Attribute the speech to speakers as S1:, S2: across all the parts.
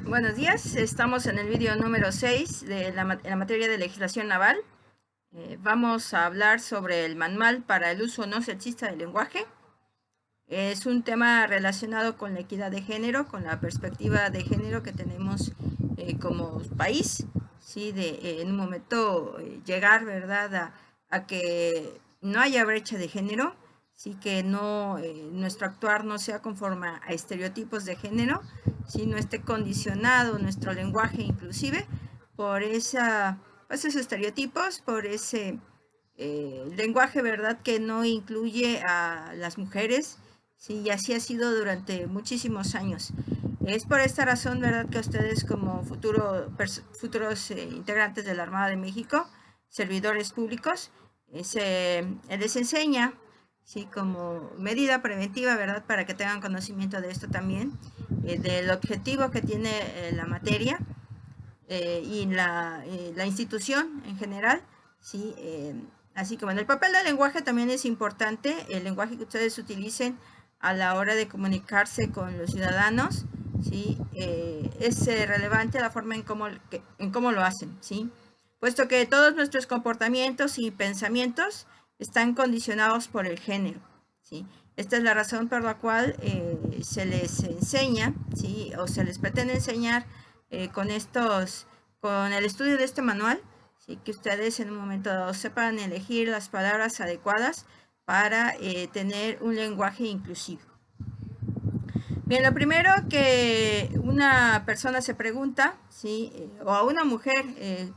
S1: Buenos días, estamos en el vídeo número 6 de en la materia de legislación naval. Vamos a hablar sobre el manual para el uso no sexista del lenguaje. Es un tema relacionado con la equidad de género, con la perspectiva de género que tenemos como país, ¿sí? En un momento llegar, ¿verdad?, a que no haya brecha de género, sí, que no, nuestro actuar no sea conforme a estereotipos de género, si no esté condicionado nuestro lenguaje inclusive por esos estereotipos, por ese lenguaje, ¿verdad?, que no incluye a las mujeres, sí, y así ha sido durante muchísimos años. Es por esta razón, ¿verdad?, que ustedes como futuros integrantes de la Armada de México, servidores públicos, les enseña, sí, como medida preventiva, ¿verdad?, para que tengan conocimiento de esto también, del objetivo que tiene la materia y la institución en general, ¿sí? Así que bueno, el papel del lenguaje también es importante, el lenguaje que ustedes utilicen a la hora de comunicarse con los ciudadanos, ¿sí? Es relevante la forma en cómo lo hacen, ¿sí? Puesto que todos nuestros comportamientos y pensamientos están condicionados por el género, ¿sí? Esta es la razón por la cual se les enseña, ¿sí?, o se les pretende enseñar con el estudio de este manual, ¿sí?, que ustedes en un momento dado sepan elegir las palabras adecuadas para tener un lenguaje inclusivo. Bien, lo primero que una persona se pregunta, ¿sí?, o a una mujer,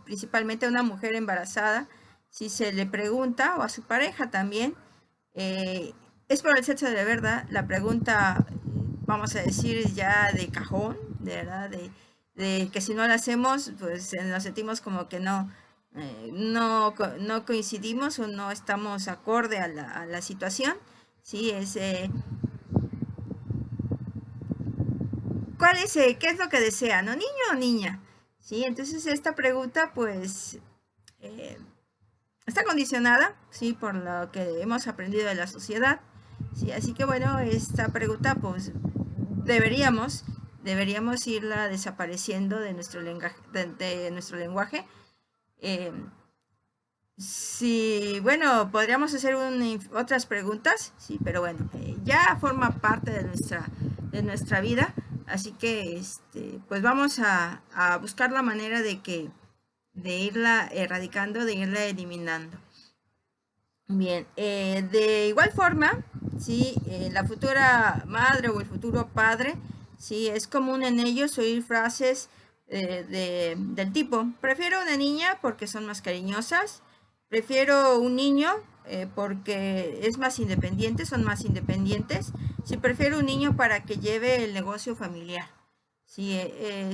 S1: principalmente a una mujer embarazada, si se le pregunta, o a su pareja también, es por el sexo de verdad, la pregunta, vamos a decir, ya de cajón, de verdad, de que si no la hacemos, pues nos sentimos como que no coincidimos o no estamos acorde a la situación, ¿sí? ¿Qué es lo que desea, no, niño o niña? ¿Sí? Entonces esta pregunta, pues, eh, está condicionada, ¿sí?, por lo que hemos aprendido de la sociedad, ¿sí? Así que bueno, esta pregunta, pues, deberíamos irla desapareciendo de nuestro lenguaje. Eh, sí, bueno, podríamos hacer otras preguntas, sí, pero bueno, ya forma parte de nuestra vida, así que pues vamos a buscar la manera de irla erradicando, de irla eliminando. Bien, de igual forma, sí, la futura madre o el futuro padre, sí, es común en ellos oír frases del tipo: prefiero una niña porque son más cariñosas, prefiero un niño porque es más independiente, son más independientes, sí, prefiero un niño para que lleve el negocio familiar. Sí,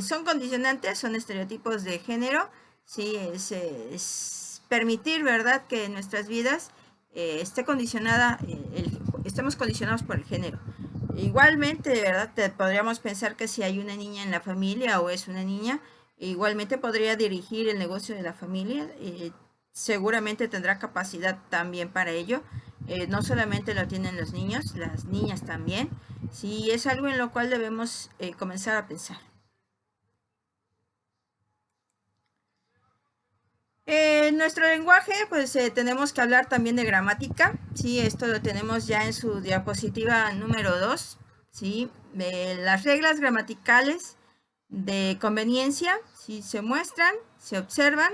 S1: son condicionantes, son estereotipos de género, sí, es permitir, ¿verdad?, que en nuestras vidas estemos condicionados por el género. Igualmente, de verdad, podríamos pensar que si hay una niña en la familia o es una niña, igualmente podría dirigir el negocio de la familia, seguramente tendrá capacidad también para ello. No solamente lo tienen los niños, las niñas también. Sí, es algo en lo cual debemos comenzar a pensar. En nuestro lenguaje, pues tenemos que hablar también de gramática, ¿sí? Esto lo tenemos ya en su diapositiva número 2, ¿sí? Las reglas gramaticales de conveniencia, ¿sí?, se muestran, se observan,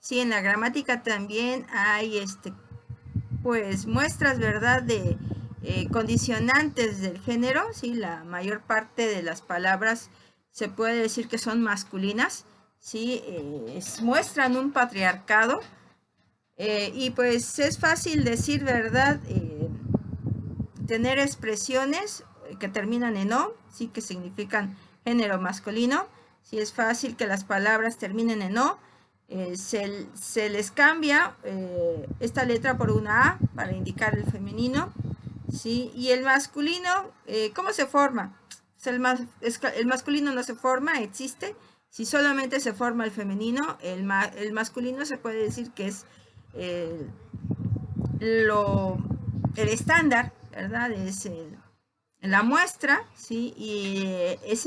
S1: ¿sí? En la gramática también hay, pues, muestras, ¿verdad?, de condicionantes del género, ¿sí? La mayor parte de las palabras se puede decir que son masculinas, ¿sí? Muestran un patriarcado, y pues es fácil decir, ¿verdad?, tener expresiones que terminan en o, ¿sí?, que significan género masculino. Sí, es fácil que las palabras terminen en o. Se les cambia esta letra por una A para indicar el femenino, ¿sí? Y el masculino, ¿cómo se forma? El masculino no se forma, existe. Si solamente se forma el femenino, el masculino se puede decir que es eh, el estándar, ¿verdad? Es la muestra, ¿sí? Y es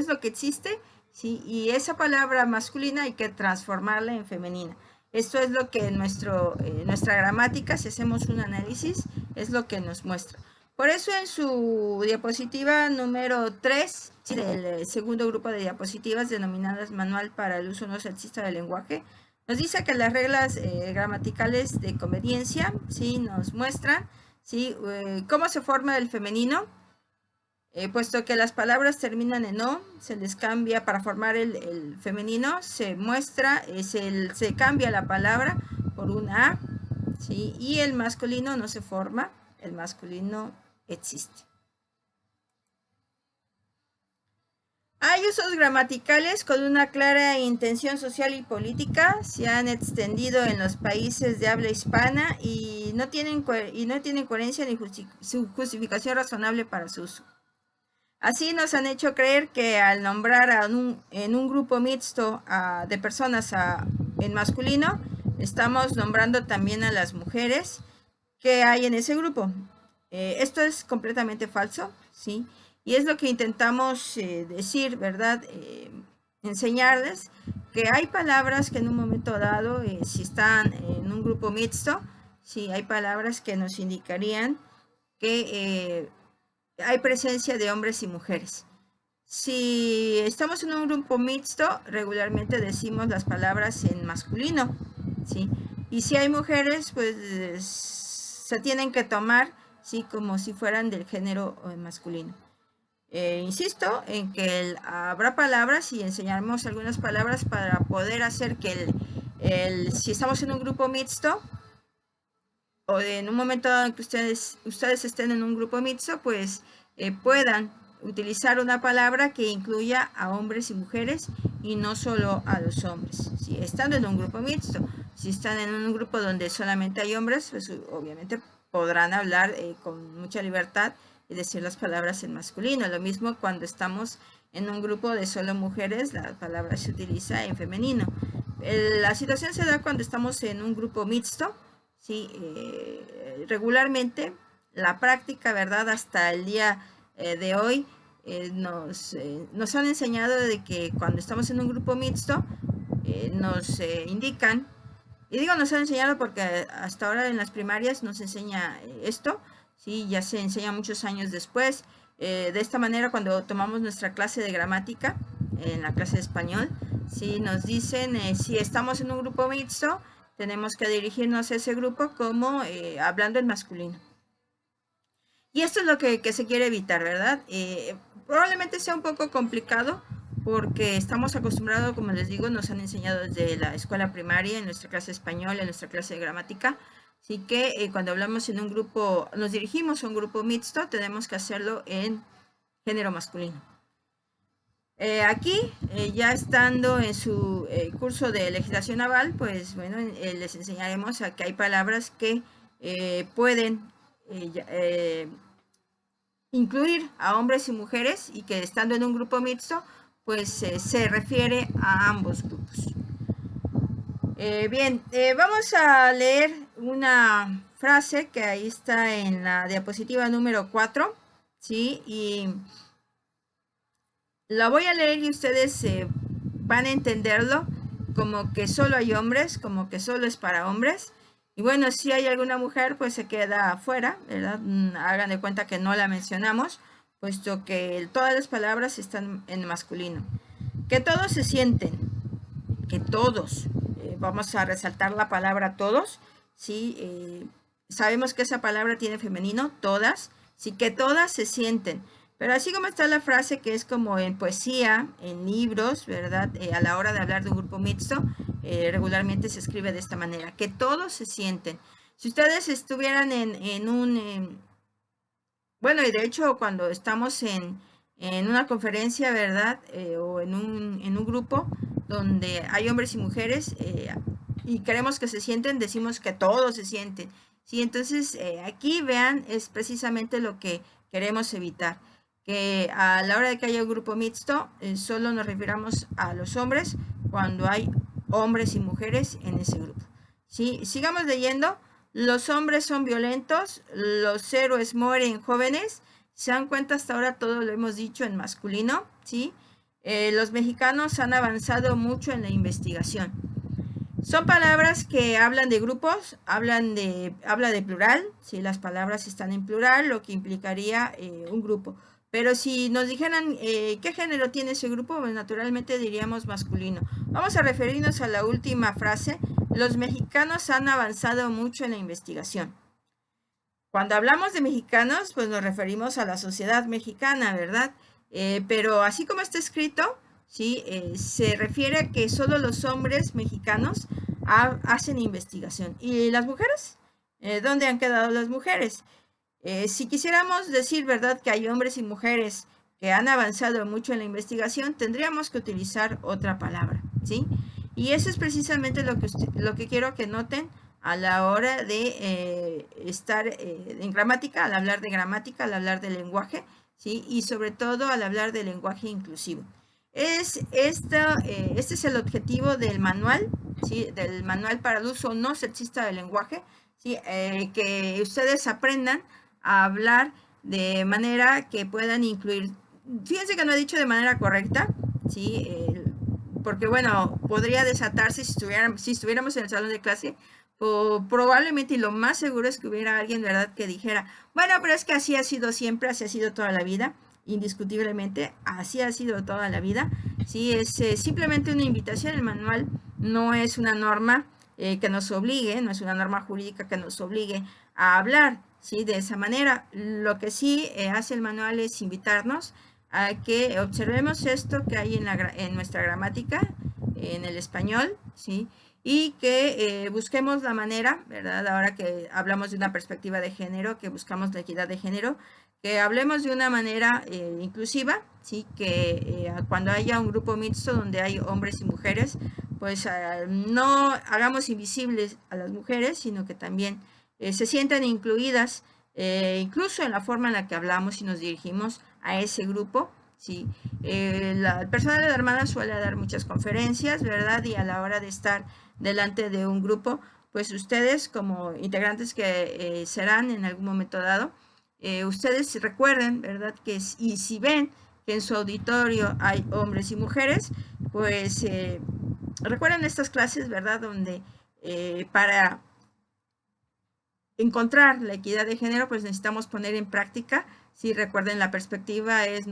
S1: lo que existe, ¿sí? Y esa palabra masculina hay que transformarla en femenina. Esto es lo que nuestra gramática, si hacemos un análisis, es lo que nos muestra. Por eso en su diapositiva número 3, ¿sí?, del segundo grupo de diapositivas denominadas Manual para el uso no sexista del lenguaje, nos dice que las reglas gramaticales de conveniencia, ¿sí?, nos muestran, ¿sí?, cómo se forma el femenino. Puesto que las palabras terminan en o, se les cambia para formar el femenino, se muestra, se cambia la palabra por una a, ¿sí? Y el masculino no se forma, el masculino existe. Hay usos gramaticales con una clara intención social y política, se han extendido en los países de habla hispana y no tienen coherencia ni justificación razonable para su uso. Así nos han hecho creer que al nombrar en un grupo mixto de personas en masculino, estamos nombrando también a las mujeres que hay en ese grupo. Esto es completamente falso, ¿sí? Y es lo que intentamos decir, ¿verdad? Enseñarles que hay palabras que en un momento dado, si están en un grupo mixto, sí, hay palabras que nos indicarían que hay presencia de hombres y mujeres. Si estamos en un grupo mixto, regularmente decimos las palabras en masculino, ¿sí? Y si hay mujeres, pues se tienen que tomar, ¿sí?, como si fueran del género masculino. Insisto en que habrá palabras y enseñaremos algunas palabras para poder hacer que si estamos en un grupo mixto, o en un momento en que ustedes estén en un grupo mixto, pues puedan utilizar una palabra que incluya a hombres y mujeres y no solo a los hombres, ¿sí? Estando en un grupo mixto. Si están en un grupo donde solamente hay hombres, pues obviamente podrán hablar con mucha libertad y decir las palabras en masculino. Lo mismo cuando estamos en un grupo de solo mujeres, la palabra se utiliza en femenino. La situación se da cuando estamos en un grupo mixto, ¿sí? Regularmente la práctica, ¿verdad?, hasta el día de hoy nos han enseñado de que cuando estamos en un grupo mixto nos indican, y digo nos han enseñado porque hasta ahora en las primarias nos enseña esto, ¿sí? Ya se enseña muchos años después. De esta manera, cuando tomamos nuestra clase de gramática, en la clase de español, ¿sí?, nos dicen si estamos en un grupo mixto, tenemos que dirigirnos a ese grupo como hablando en masculino. Y esto es lo que se quiere evitar, ¿verdad? Probablemente sea un poco complicado porque estamos acostumbrados, como les digo, nos han enseñado desde la escuela primaria, en nuestra clase de español, en nuestra clase de gramática. Así que cuando hablamos en un grupo, nos dirigimos a un grupo mixto, tenemos que hacerlo en género masculino. Aquí, ya estando en su curso de legislación naval, pues bueno, les enseñaremos a que hay palabras que pueden incluir a hombres y mujeres y que estando en un grupo mixto, pues se refiere a ambos grupos. Bien, vamos a leer una frase que ahí está en la diapositiva número 4, ¿sí? Y la voy a leer y ustedes van a entenderlo como que solo hay hombres, como que solo es para hombres. Y bueno, si hay alguna mujer, pues se queda afuera, ¿verdad? Hagan de cuenta que no la mencionamos, puesto que todas las palabras están en masculino. Que todos se sienten, que todos, vamos a resaltar la palabra todos, ¿sí? Sabemos que esa palabra tiene femenino, todas, sí, que todas se sienten. Pero así como está la frase que es como en poesía, en libros, ¿verdad? A la hora de hablar de un grupo mixto, regularmente se escribe de esta manera, que todos se sienten. Si ustedes estuvieran en un... bueno, y de hecho cuando estamos en una conferencia, ¿verdad? O en un grupo donde hay hombres y mujeres y queremos que se sienten, decimos que todos se sienten. Sí, entonces aquí vean, es precisamente lo que queremos evitar. Que a la hora de que haya un grupo mixto, solo nos refiramos a los hombres cuando hay hombres y mujeres en ese grupo. ¿Sí? Sigamos leyendo. Los hombres son violentos, los héroes mueren jóvenes. Se dan cuenta, hasta ahora todo lo hemos dicho en masculino, ¿sí? Los mexicanos han avanzado mucho en la investigación. Son palabras que hablan de grupos, habla de plural, si las palabras están en plural, lo que implicaría un grupo. Pero si nos dijeran qué género tiene ese grupo, pues naturalmente diríamos masculino. Vamos a referirnos a la última frase. Los mexicanos han avanzado mucho en la investigación. Cuando hablamos de mexicanos, pues nos referimos a la sociedad mexicana, ¿verdad? Pero así como está escrito, ¿sí? Se refiere a que solo los hombres mexicanos hacen investigación. ¿Y las mujeres? ¿Dónde han quedado las mujeres? Si quisiéramos decir, ¿verdad?, que hay hombres y mujeres que han avanzado mucho en la investigación, tendríamos que utilizar otra palabra, ¿sí? Y eso es precisamente lo que quiero que noten a la hora de estar en gramática, al hablar de gramática, al hablar de lenguaje, ¿sí? Y sobre todo al hablar de lenguaje inclusivo. Este es el objetivo del manual, ¿sí? Del manual para el uso no sexista del lenguaje, ¿sí? Que ustedes aprendan a hablar de manera que puedan incluir. Fíjense que no he dicho de manera correcta, ¿sí? Porque bueno, podría desatarse si estuviéramos en el salón de clase, probablemente, y lo más seguro es que hubiera alguien, ¿verdad?, que dijera, bueno, pero es que así ha sido siempre, así ha sido toda la vida, indiscutiblemente, así ha sido toda la vida, ¿sí? Es simplemente una invitación. El manual no es una norma que nos obligue, no es una norma jurídica que nos obligue a hablar, ¿sí?, de esa manera. Lo que sí hace el manual es invitarnos a que observemos esto que hay en nuestra gramática, en el español, ¿sí?, y que busquemos la manera, ¿verdad?, ahora que hablamos de una perspectiva de género, que buscamos la equidad de género, que hablemos de una manera inclusiva, ¿sí?, que cuando haya un grupo mixto donde hay hombres y mujeres, pues no hagamos invisibles a las mujeres, sino que también se sientan incluidas, incluso en la forma en la que hablamos y nos dirigimos a ese grupo, ¿sí? El personal de la Armada suele dar muchas conferencias, ¿verdad? Y a la hora de estar delante de un grupo, pues ustedes como integrantes que serán en algún momento dado, ustedes recuerden, ¿verdad?, que y si ven que en su auditorio hay hombres y mujeres, pues recuerden estas clases, ¿verdad?, donde para encontrar la equidad de género, pues necesitamos poner en práctica. Sí, recuerden, la perspectiva es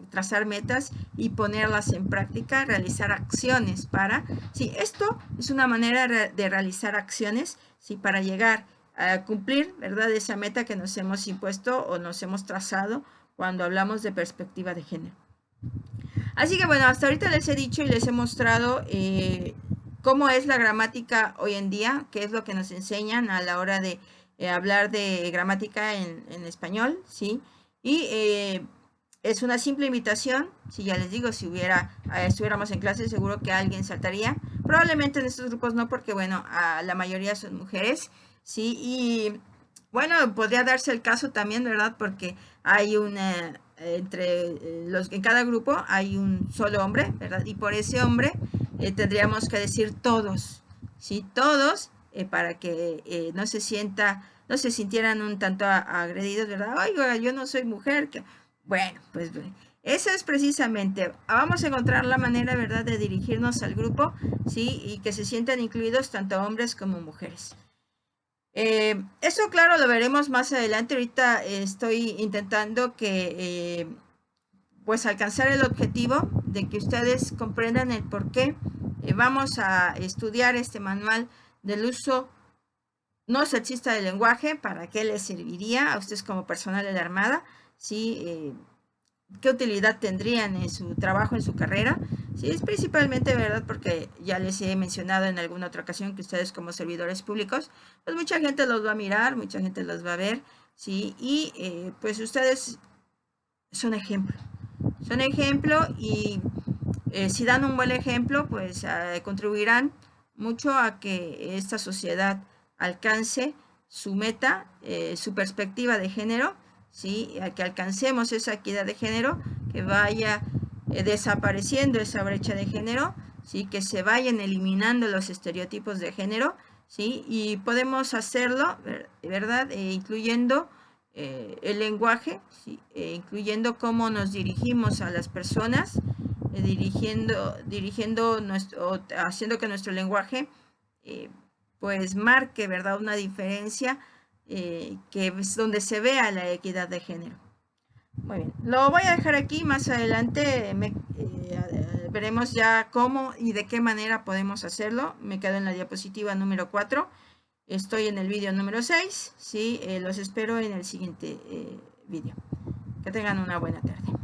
S1: trazar metas y ponerlas en práctica, realizar acciones para. Sí, esto es una manera de realizar acciones, sí, para llegar a cumplir, ¿verdad?, esa meta que nos hemos impuesto o nos hemos trazado cuando hablamos de perspectiva de género. Así que bueno, hasta ahorita les he dicho y les he mostrado cómo es la gramática hoy en día, qué es lo que nos enseñan a la hora de hablar de gramática en español, ¿sí? Y es una simple invitación. Si ya les digo, si estuviéramos en clase, seguro que alguien saltaría. Probablemente en estos grupos no, porque bueno, la mayoría son mujeres, ¿sí? Y bueno, podría darse el caso también, ¿verdad? Porque hay una, en cada grupo hay un solo hombre, ¿verdad? Y por ese hombre tendríamos que decir todos, ¿sí? Todos, para que no se sintieran un tanto agredidos, ¿verdad? Oiga, yo no soy mujer. Bueno, pues eso es precisamente, vamos a encontrar la manera, ¿verdad?, de dirigirnos al grupo, ¿sí? Y que se sientan incluidos tanto hombres como mujeres. Eso, claro, lo veremos más adelante. Ahorita estoy intentando que pues alcanzar el objetivo de que ustedes comprendan el por qué vamos a estudiar este manual del uso no sexista del lenguaje, para qué les serviría a ustedes como personal de la Armada, ¿sí? ¿Qué utilidad tendrían en su trabajo, en su carrera? Sí, es principalmente, ¿verdad?, porque ya les he mencionado en alguna otra ocasión que ustedes como servidores públicos, pues mucha gente los va a mirar, mucha gente los va a ver, ¿sí? Y pues ustedes son ejemplo y si dan un buen ejemplo, pues contribuirán mucho a que esta sociedad alcance su meta, su perspectiva de género, ¿sí? A que alcancemos esa equidad de género, que vaya desapareciendo esa brecha de género, ¿sí? Que se vayan eliminando los estereotipos de género, ¿sí? Y podemos hacerlo, ¿verdad?, incluyendo el lenguaje, ¿sí? Incluyendo cómo nos dirigimos a las personas, dirigiendo haciendo que nuestro lenguaje pues marque, ¿verdad?, una diferencia que es donde se vea la equidad de género. Muy bien, lo voy a dejar aquí. Más adelante veremos ya cómo y de qué manera podemos hacerlo. Me quedo en la diapositiva número 4. Estoy en el vídeo número 6. ¿Sí? Los espero en el siguiente vídeo. Que tengan una buena tarde.